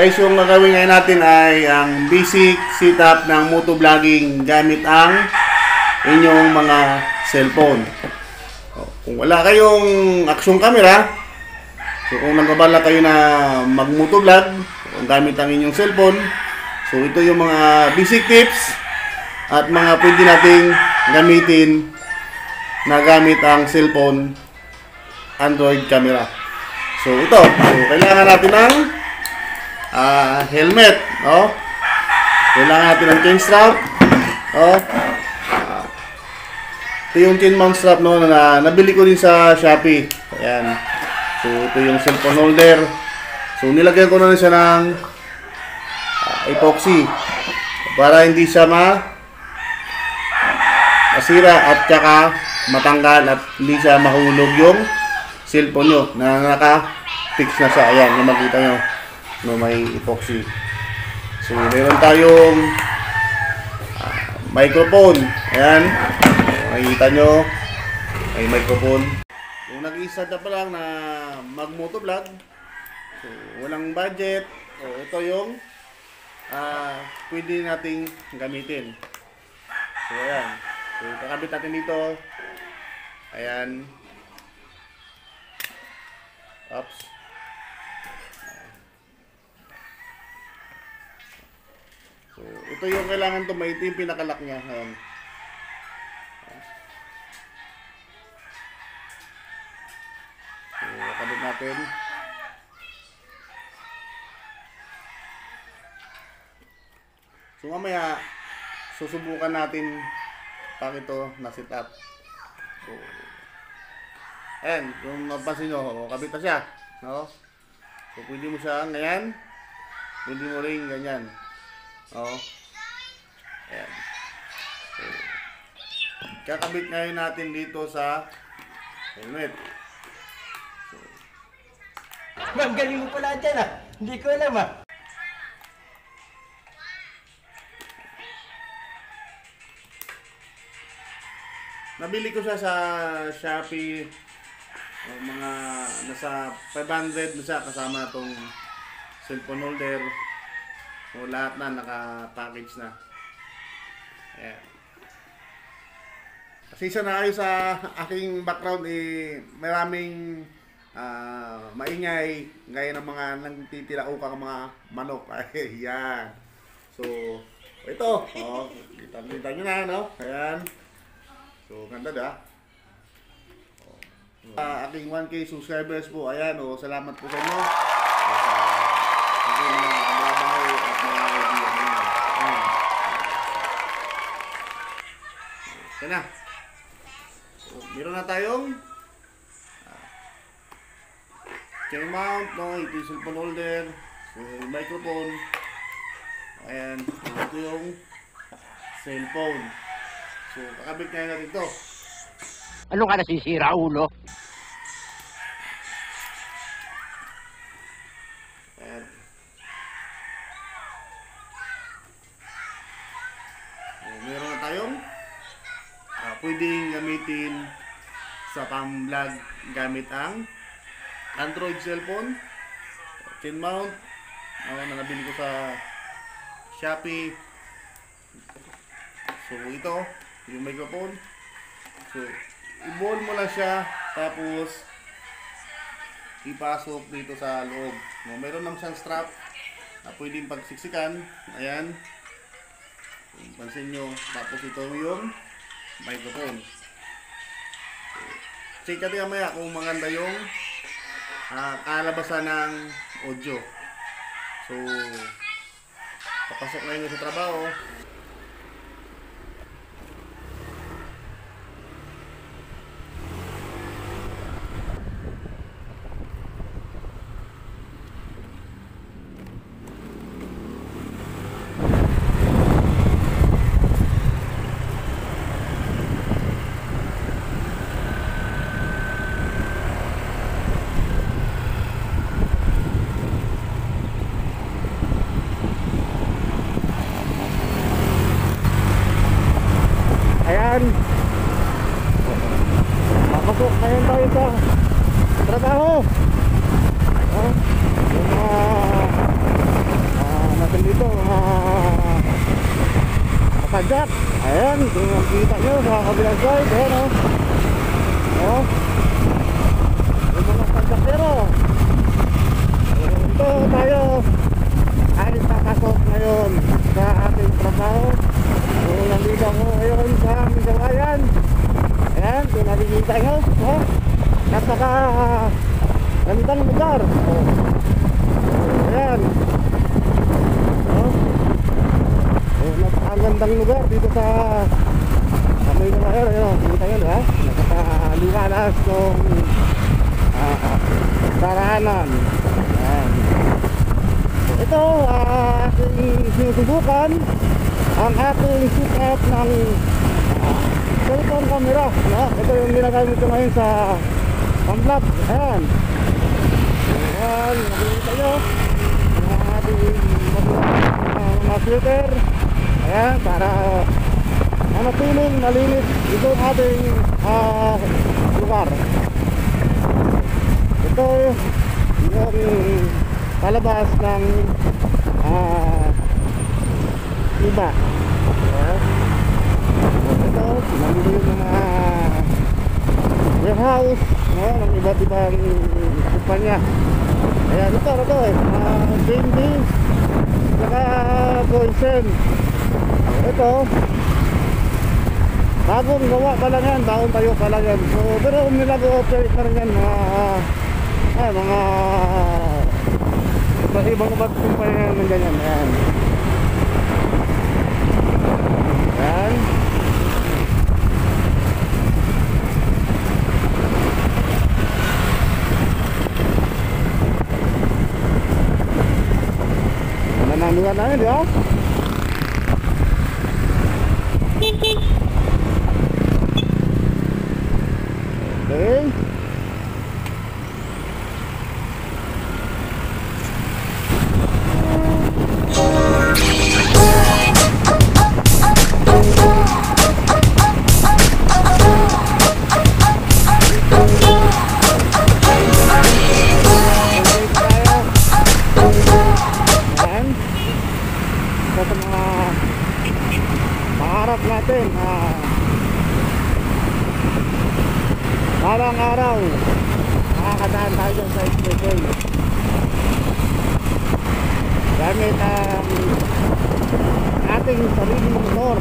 Guys, yung gagawin ngayon natin ay ang basic setup ng motovlogging gamit ang inyong mga cellphone. Kung wala kayong action camera, so kung nagbabala kayo na mag-motovlog gamit ang inyong cellphone, so ito yung mga basic tips at mga pwede nating gamitin na gamit ang cellphone Android camera. So ito, kailangan natin ng helmet, kailangan natin ng chain strap, ito yung chain mount strap na nabili ko din sa Shopee. Ayan. So ito yung cellphone holder. So nilagyan ko na siya ng epoxy para hindi siya masira at saka matanggal at hindi siya mahulog yung cellphone nyo na naka-fix na siya. Ayan, yung makita nyo may epoxy. So meron tayong microphone. Ayan, makikita nyo may microphone. Kung nag-i-start na pa lang na mag-motovlog, so walang budget, ito yung pwede nating gamitin. So ayan, so kakabit natin dito. Ayan, oops. So ito yung kailangan to, may ito yung pinakalock niya. Ayan. So kakabit natin. So mamaya susubukan natin pag ito na-set up. So ayan, kung napansin nyo, kabit na siya, no? So pwede mo siya ngayon, pwede mo rin ganyan, ayan. So kakabit ngayon natin dito sa helmet. So Ma'am, galing mo pala dyan hindi ko alam Nabili ko siya sa Shopee, mga nasa 500 na siya kasama itong cellphone holder. So lahat na naka-package na. Ayan. Kasi isa na kayo sa aking background, maraming maingay gaya ng mga nagtitira-ukang mga manok. Ayan. So ito, kita nyo na, no? Ayan. So, ganda da. Aking 1K subscribers po, ayan, salamat po sa inyo. Sa aking mga kababaw at mga kaibigan. Ayan na. So, meron na tayong chain mount, ito yung cellphone holder, so, yung microphone. Ayan, ito yung cellphone. So, kakabit ngayon natin ito. Ano ka nasisira, ulo? Ayan. So, meron na tayong pwedeng gamitin sa pang-vlog gamit ang Android cellphone. Chain mount. Na nabili ko sa Shopee. So, ito yung microphone. So, i-ball mo lang siya, tapos ipasok dito sa loob. Meron naman siyang strap na pwedeng pagsiksikan. Ayan. Pansin nyo. Tapos ito yung microphone. So, check natin mamaya kung maganda yung kalabasan ng audio. So, papasok na yun sa trabaho. Ayan. Papasok ngayon tayo sa trabaho. Yung mga natin dito mga kasadyak. Ayan, kung nakikita nyo sa kabilang side, ayan o. Oh, yung mga kasadyakero. Ito tayo ay papasok ngayon sa ating trabaho. So nandito ako ngayon sa Migawayan. Ayan, kung nakikita nyo, oh, napaka gandang lugar. Oh, ayan. Oh, napakagandang lugar dito sa Migawayan. Ayan, nakikita nyo, ha? Napakaliwalas ng daraanan. Ayan. Ito, aking sinusubukan ang aking setup ng cellphone camera, no? Ito yung ginagamit ko ngayon sa pang-vlog. Ayan. Ayan, nakikita nyo ang ating mga filter. Ayan, para manatiling malinis ito ang ating lugar. Ito yung palabas ng iba. Ito, nandito yung mga warehouse, no, ng iba't ibang kumpanya. Ayan, ito BNB saka Goisen. Ito bagong gawa pa lang yan, bagong tayo pa lang yan. So, pero nag-operate na rin yan mga ibang kumpanya ng ganyan. Ayan. Ayan. Nananungan na yun, di ba? Okay. Sa mga pangarap natin balang araw makakadaan tayo dyan sa station gamit ang ating sariling motor.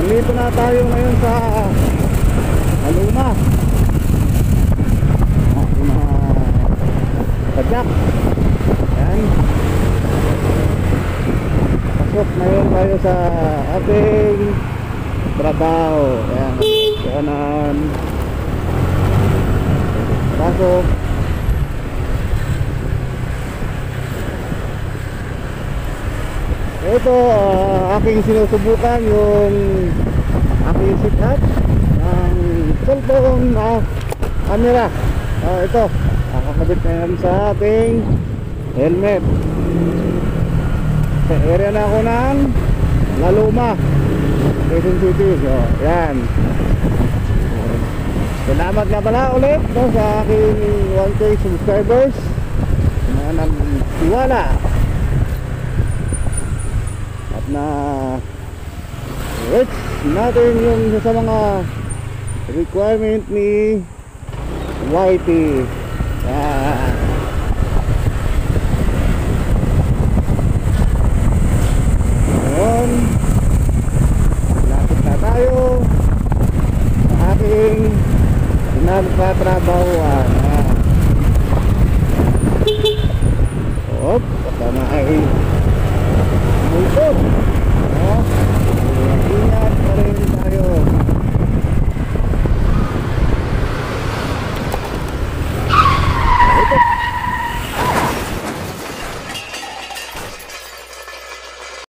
Nandito na tayo ngayon sa Aluma. Yung mga padyak. Ayan. Pasok ngayon tayo sa ating trabaho. Ayan. Kanan. Pasok. Ito aking sinusubukan yung aking sit up ng cellphone camera. Ito, kakakabit na yan sa ating helmet. Sa area na ako ng La Luma, Quezon City. Yan. Salamat nga pala ulit sa aking 1K subscribers na nagtiwala at na reach natin yung sa mga requirement ni YT. Yan.